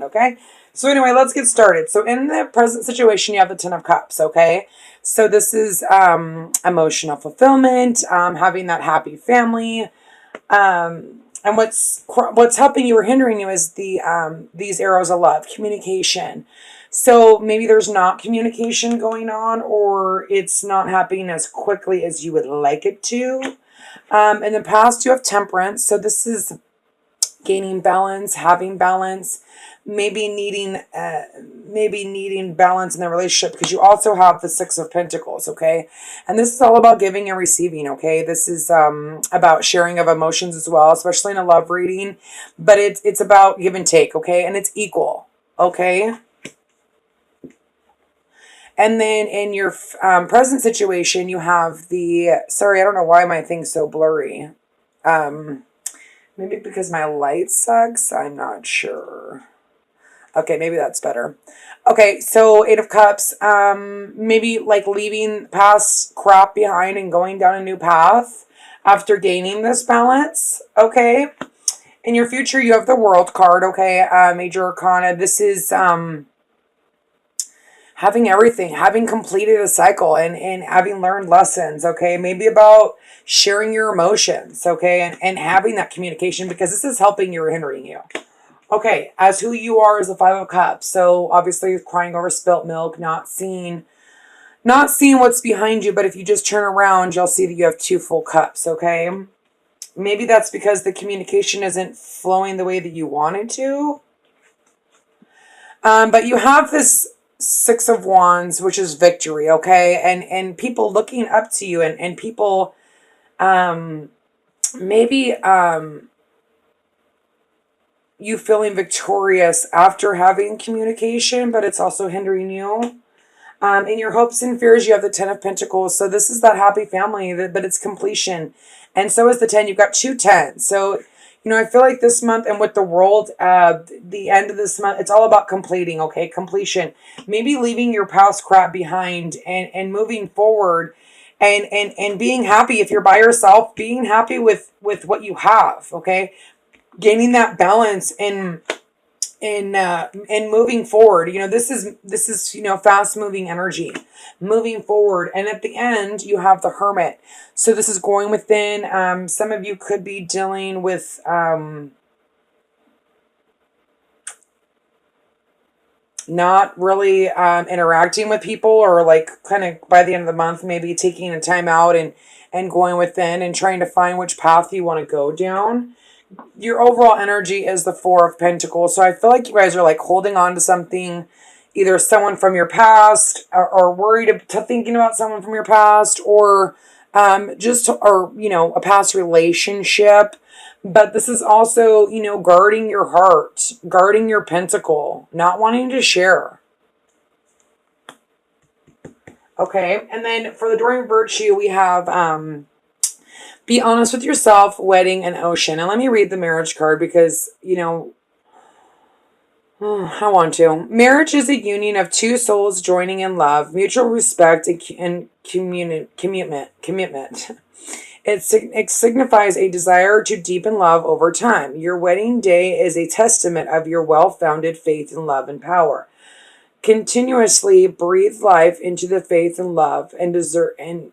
okay? So anyway, let's get started. So in the present situation, you have the Ten of Cups, okay? So this is emotional fulfillment, having that happy family, and what's helping you or hindering you is these arrows of love, communication. So maybe there's not communication going on, or it's not happening as quickly as you would like it to. In the past, you have temperance. So this is gaining balance, having balance, maybe needing balance in the relationship, because you also have the Six of Pentacles, okay? And this is all about giving and receiving, okay? This is about sharing of emotions as well, especially in a love reading, but it's about give and take, okay? And it's equal, okay? And then in your present situation, you have the, sorry, I don't know why my thing's so blurry. Maybe because my light sucks, I'm not sure. Okay, maybe that's better. Okay, so Eight of Cups, maybe like leaving past crap behind and going down a new path after gaining this balance, okay? In your future, you have the World card, okay? Major Arcana. This is having everything, having completed a cycle and having learned lessons, okay? Maybe about sharing your emotions, okay? And having that communication, because this is helping you or hindering you. Okay, as who you are is the Five of Cups. So obviously you're crying over spilt milk, not seeing what's behind you, but if you just turn around, you'll see that you have two full cups, okay? Maybe that's because the communication isn't flowing the way that you want it to. But you have this Six of Wands, which is victory, okay? And people looking up to you and people maybe you feeling victorious after having communication, but it's also hindering you. In your hopes and fears, you have the Ten of Pentacles. So this is that happy family, but it's completion. And so is the 10. You've got two tens. So, you know, I feel like this month and with the World, the end of this month, it's all about completing, okay? Completion. Maybe leaving your past crap behind and moving forward and being happy. If you're by yourself, being happy with what you have, okay? Gaining that balance and moving forward. You know, this is you know, fast moving energy, moving forward. And at the end, you have the Hermit. So this is going within. Some of you could be dealing with not really interacting with people, or like kind of by the end of the month, maybe taking a time out and going within and trying to find which path you want to go down. Your overall energy is the Four of Pentacles. So I feel like you guys are like holding on to something, either someone from your past, or worried to thinking about someone from your past, or or you know, a past relationship. But this is also, you know, guarding your heart, guarding your pentacle, not wanting to share. Okay, and then for the Enduring Virtue, we have be honest with yourself, wedding, and ocean. And let me read the Marriage card because, you know, I want to. Marriage is a union of two souls joining in love, mutual respect, and commitment. It signifies a desire to deepen love over time. Your wedding day is a testament of your well-founded faith in love and power. Continuously breathe life into the faith and love and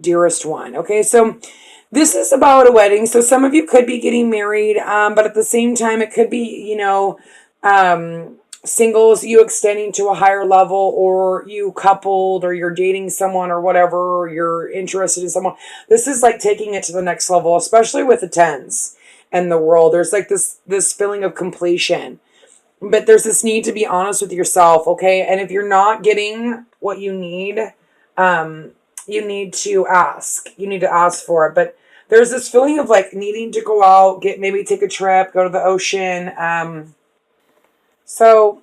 dearest one. Okay, so this is about a wedding. So some of you could be getting married, but at the same time, it could be, you know, singles, you extending to a higher level, or you coupled, or you're dating someone or whatever, or you're interested in someone. This is like taking it to the next level, especially with the tens and the World. There's like this feeling of completion, but there's this need to be honest with yourself, okay? And if you're not getting what you need, you need to ask. You need to ask for it. But there's this feeling of like needing to go out, maybe take a trip, go to the ocean. So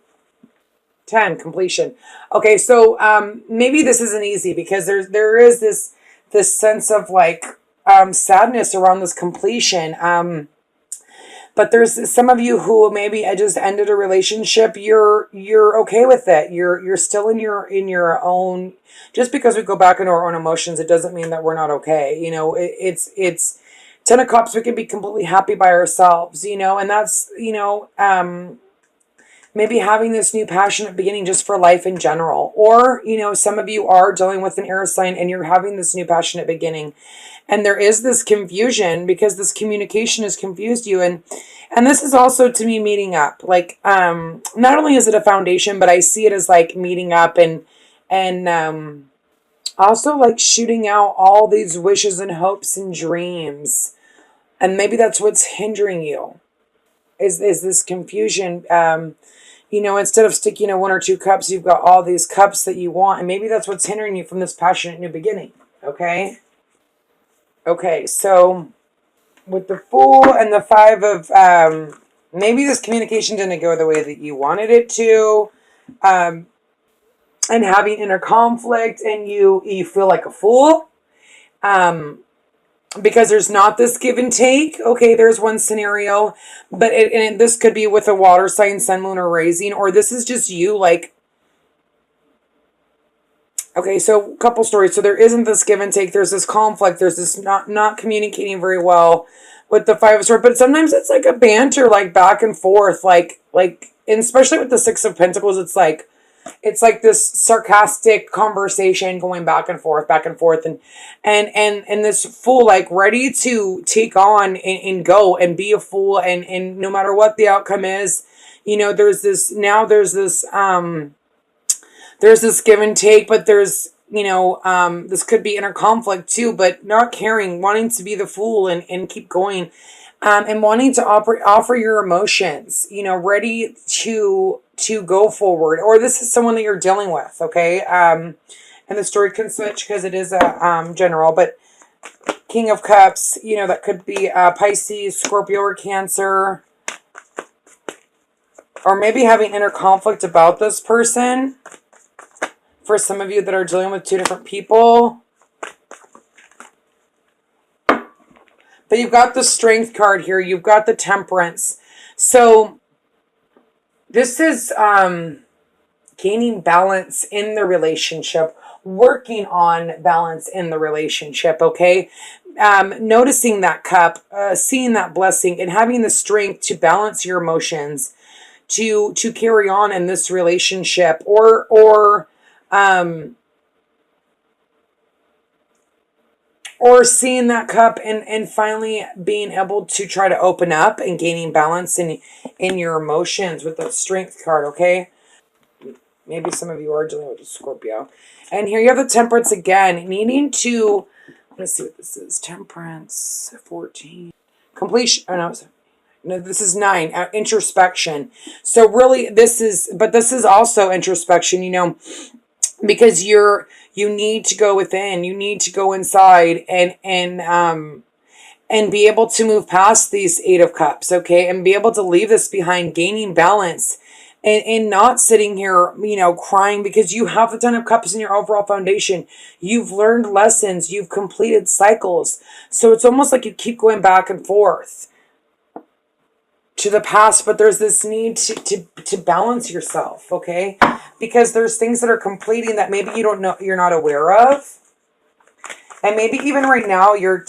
10, completion. Okay, so maybe this isn't easy because there is this sense of like sadness around this completion. But there's some of you who maybe I just ended a relationship. You're okay with it. You're still in your own. Just because we go back into our own emotions, it doesn't mean that we're not okay. You know, it's Ten of Cups. We can be completely happy by ourselves. You know, and that's, you know, maybe having this new passionate beginning just for life in general. Or, some of you are dealing with an air sign and you're having this new passionate beginning. And there is this confusion because this communication has confused you. And this is also to me meeting up. Like, not only is it a foundation, but I see it as like meeting up and also like shooting out all these wishes and hopes and dreams. And maybe that's what's hindering you is this confusion. Instead of sticking to one or two cups, you've got all these cups that you want. And maybe that's what's hindering you from this passionate new beginning. Okay. Okay. So with the Fool and the Five of, maybe this communication didn't go the way that you wanted it to. And having inner conflict and you feel like a fool. Because there's not this give and take. Okay, there's one scenario, but this could be with a water sign, sun, moon, or rising, or this is just you like, okay, so a couple stories. So there isn't this give and take. There's this conflict. There's this not communicating very well with the Five of Swords, but sometimes it's like a banter, like back and forth, like, and especially with the Six of Pentacles, it's like this sarcastic conversation going back and forth, and this Fool like ready to take on and go and be a fool, and no matter what the outcome is, there's this give and take, but there's this could be inner conflict too, but not caring, wanting to be the Fool and keep going, and wanting to offer your emotions, ready to go forward. Or this is someone that you're dealing with, okay? And the story can switch because it is a general, but King of Cups, that could be Pisces, Scorpio, or Cancer. Or maybe having inner conflict about this person. For some of you that are dealing with two different people. But you've got the Strength card here. You've got the Temperance. So this is gaining balance in the relationship, working on balance in the relationship, okay? Noticing that cup, seeing that blessing, and having the strength to balance your emotions, to carry on in this relationship, or seeing that cup and finally being able to try to open up and gaining balance in your emotions with the Strength card, okay? Maybe some of you are dealing with a Scorpio. And here you have the Temperance again, needing to, let's see what this is, Temperance, 14, completion, no, this is 9, introspection. So really this is also introspection, because you need to go within, you need to go inside and be able to move past these 8 of Cups, okay? And be able to leave this behind, gaining balance and not sitting here, crying because you have the 10 of Cups in your overall foundation. You've learned lessons, you've completed cycles. So it's almost like you keep going back and forth to the past, but there's this need to balance yourself, okay? Because there's things that are completing that maybe you don't know, you're not aware of. And maybe even right now, you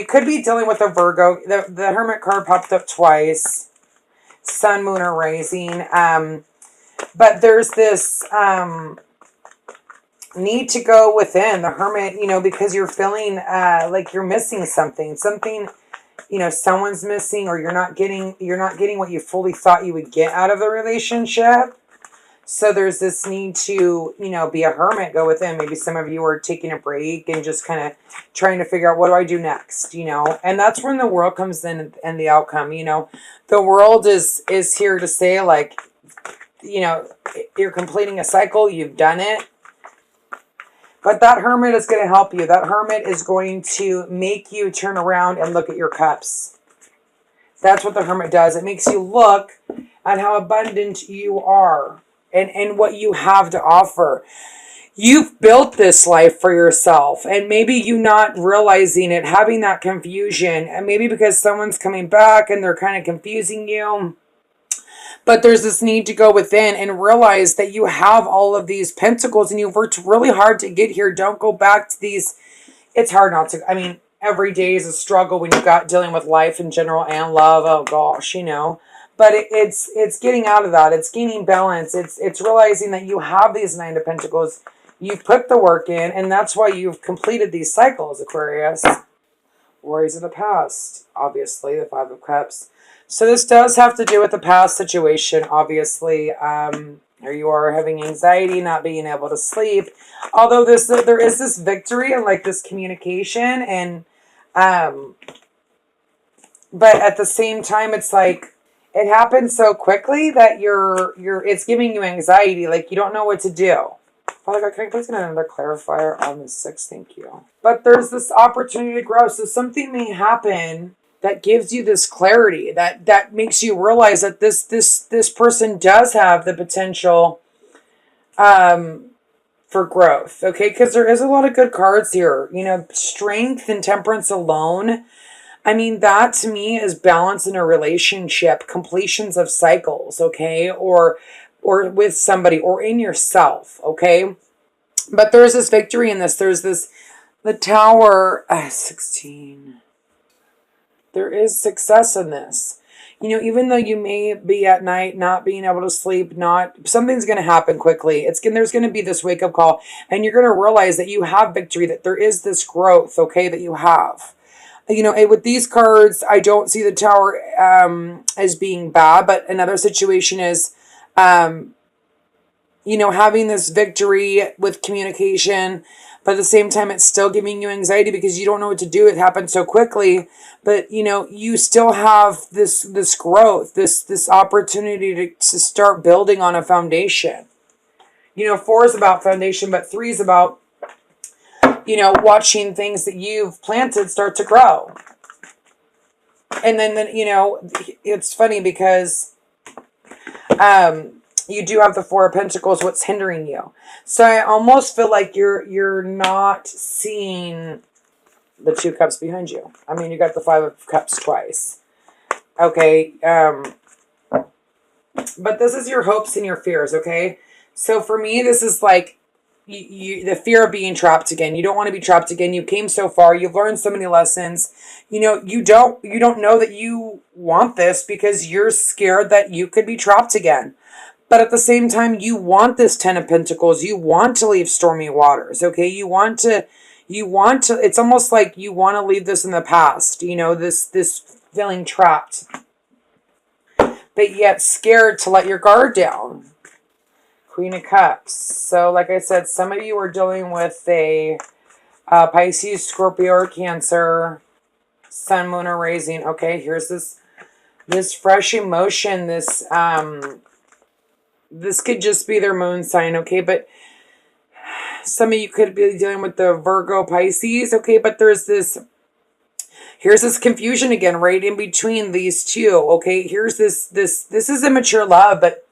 could be dealing with a Virgo. The Hermit card popped up twice. Sun, Moon, or Rising. But there's this need to go within the Hermit, because you're feeling like you're missing something. Something, someone's missing, or you're not getting what you fully thought you would get out of the relationship. So there's this need to, be a hermit, go within. Maybe some of you are taking a break and just kind of trying to figure out, what do I do next, And that's when the world comes in and the outcome, The world is here to say, like, you're completing a cycle, you've done it. But that hermit is going to help you. That hermit is going to make you turn around and look at your cups. That's what the hermit does. It makes you look at how abundant you are. And what you have to offer. You've built this life for yourself, and maybe you not realizing it, having that confusion, and maybe because someone's coming back and they're kind of confusing you. But there's this need to go within and realize that you have all of these pentacles and you've worked really hard to get here. Don't go back to these. It's hard not to. Every day is a struggle when you've got dealing with life in general and love. Oh gosh, But it's getting out of that. It's gaining balance. It's realizing that you have these Nine of Pentacles. You've put the work in, and that's why you've completed these cycles, Aquarius. Worries of the past, obviously, the Five of Cups. So this does have to do with the past situation, obviously. Or you are having anxiety, not being able to sleep. Although there is this victory and like this communication, and but at the same time, it's like it happens so quickly that it's giving you anxiety, like you don't know what to do. Father God, can I please get another clarifier on the 6? Thank you. But there's this opportunity to grow. So something may happen that gives you this clarity, that makes you realize that this person does have the potential for growth. Okay, because there is a lot of good cards here. You know, strength and temperance alone. I mean, that to me is balance in a relationship, completions of cycles, okay? Or with somebody or in yourself, okay? But there's this victory in this. There's this, the Tower, 16. There is success in this. You know, even though you may be at night not being able to sleep, something's going to happen quickly. There's going to be this wake up call, and you're going to realize that you have victory, that there is this growth, okay, that you have. You know, with these cards, I don't see the Tower as being bad, but another situation is, you know, having this victory with communication, but at the same time, it's still giving you anxiety because you don't know what to do. It happened so quickly, but you know, you still have this growth, this opportunity to start building on a foundation. You know, 4 is about foundation, but 3 is about, you know, watching things that you've planted start to grow. And then you know, it's funny because you do have the 4 of Pentacles, what's hindering you. So I almost feel like you're not seeing the 2 cups behind you. I mean, you got the 5 of Cups twice. Okay. But this is your hopes and your fears, okay? So for me, this is like the fear of being trapped again. You don't want to be trapped again. You came so far. You've learned so many lessons. You know, you don't know that you want this because you're scared that you could be trapped again. But at the same time, you want this 10 of Pentacles. You want to leave stormy waters, okay? You want to, it's almost like you want to leave this in the past, you know, this feeling trapped. But yet scared to let your guard down. Queen of Cups. So like I said, some of you are dealing with a Pisces, Scorpio, or Cancer, Sun, Moon, or Rising. Okay, here's this fresh emotion, this could just be their moon sign, okay? But some of you could be dealing with the Virgo, Pisces, okay? But here's this confusion again, right in between these two, okay? Here's this is immature love, but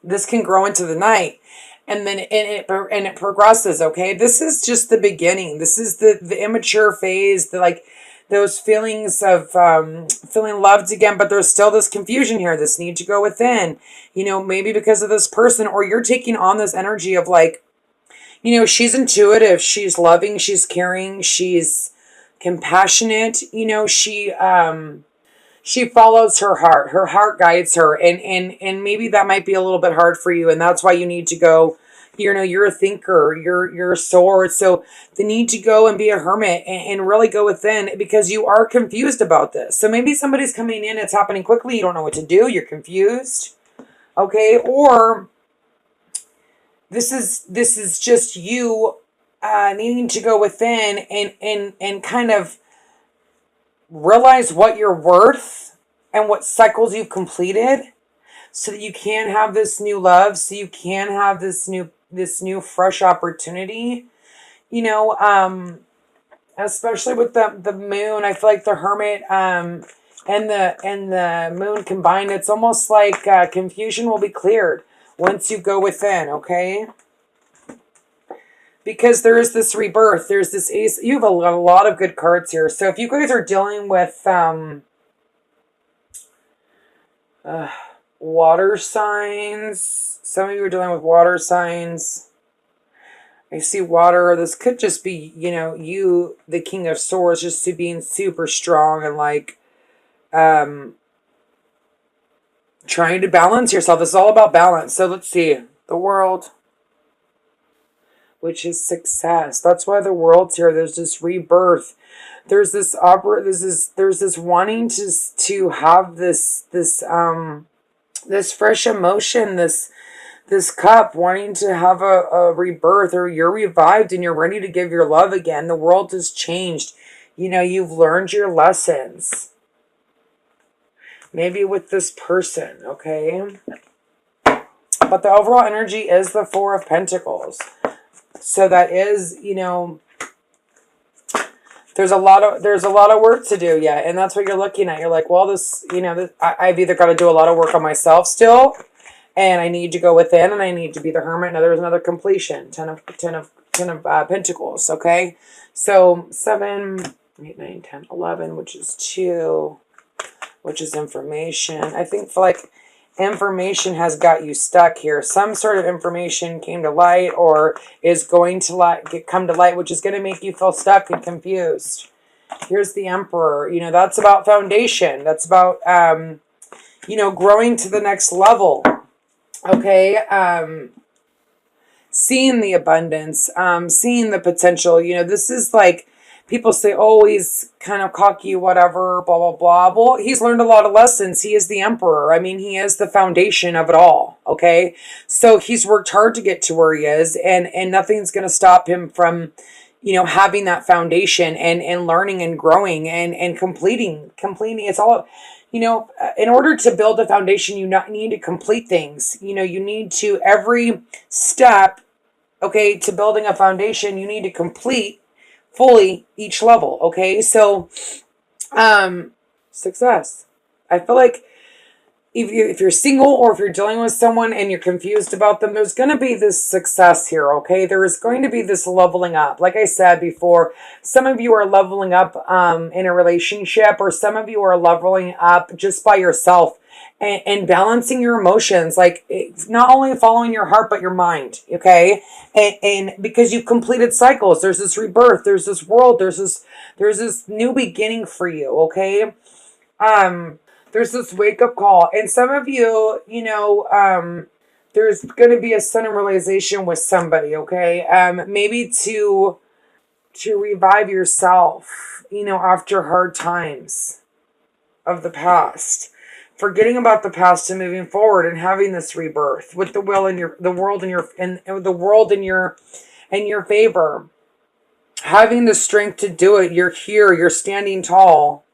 this can grow into the night. And then it progresses, okay? This is just the beginning. This is the immature phase, like those feelings of feeling loved again, but there's still this confusion here, this need to go within, you know, maybe because of this person, or you're taking on this energy of like, you know, she's intuitive, she's loving, she's caring, she's compassionate, you know, she follows her heart guides her, and maybe that might be a little bit hard for you, and that's why you need to go. You know, you're a thinker, you're a sword. So the need to go and be a hermit and really go within, because you are confused about this. So maybe somebody's coming in, it's happening quickly, you don't know what to do, you're confused. Okay, or this is just you needing to go within and kind of realize what you're worth and what cycles you've completed, so that you can have this new love, so you can have this new fresh opportunity, you know, especially with the moon. I feel like the Hermit and the moon combined, it's almost like confusion will be cleared once you go within, okay? Because there is this rebirth, there's this ace. You have a lot of good cards here. So if you guys are dealing with water signs, some of you are dealing with water signs. I see water. This could just be, you know, you, the King of Swords, just being super strong and like trying to balance yourself. It's all about balance. So let's see. The World, which is success. That's why the World's here. There's this rebirth. There's this there's this wanting to have this fresh emotion, this cup, wanting to have a rebirth, or you're revived and you're ready to give your love again. The world has changed. You know, you've learned your lessons. Maybe with this person, okay? But the overall energy is the Four of Pentacles. So that is, you know, there's a lot of work to do yet. And that's what you're looking at. You're like, well, this, you know, I've either got to do a lot of work on myself still, and I need to go within, and I need to be the hermit. Now there's another completion. Ten of Pentacles, okay? So 7, 8, 9, 10, 11, which is 2, which is information. I think for like information has got you stuck here. Some sort of information came to light or is going to come to light, which is going to make you feel stuck and confused. Here's the Emperor. You know, that's about foundation. That's about, you know, growing to the next level. Okay. Seeing the abundance, seeing the potential. You know, this is like, people say, oh, he's kind of cocky, whatever, blah, blah, blah. Well, he's learned a lot of lessons. He is the Emperor. I mean, he is the foundation of it all, okay? So he's worked hard to get to where he is, and nothing's going to stop him from, you know, having that foundation and learning and growing and completing. It's all, you know, in order to build a foundation, you need to complete things. You know, you need to, every step, okay, to building a foundation, you need to complete fully each level, okay? So, success. I feel like if you're single or if you're dealing with someone and you're confused about them, there's going to be this success here, okay? There is going to be this leveling up. Like I said before, some of you are leveling up in a relationship, or some of you are leveling up just by yourself. And balancing your emotions, like not only following your heart, but your mind, okay? And because you've completed cycles, there's this rebirth, there's this world, there's this new beginning for you, okay? There's this wake-up call. And some of you, you know, there's going to be a sudden realization with somebody, okay? Maybe to revive yourself, you know, after hard times of the past. Forgetting about the past and moving forward and having this rebirth with the world in your favor. Having the strength to do it. You're here, you're standing tall.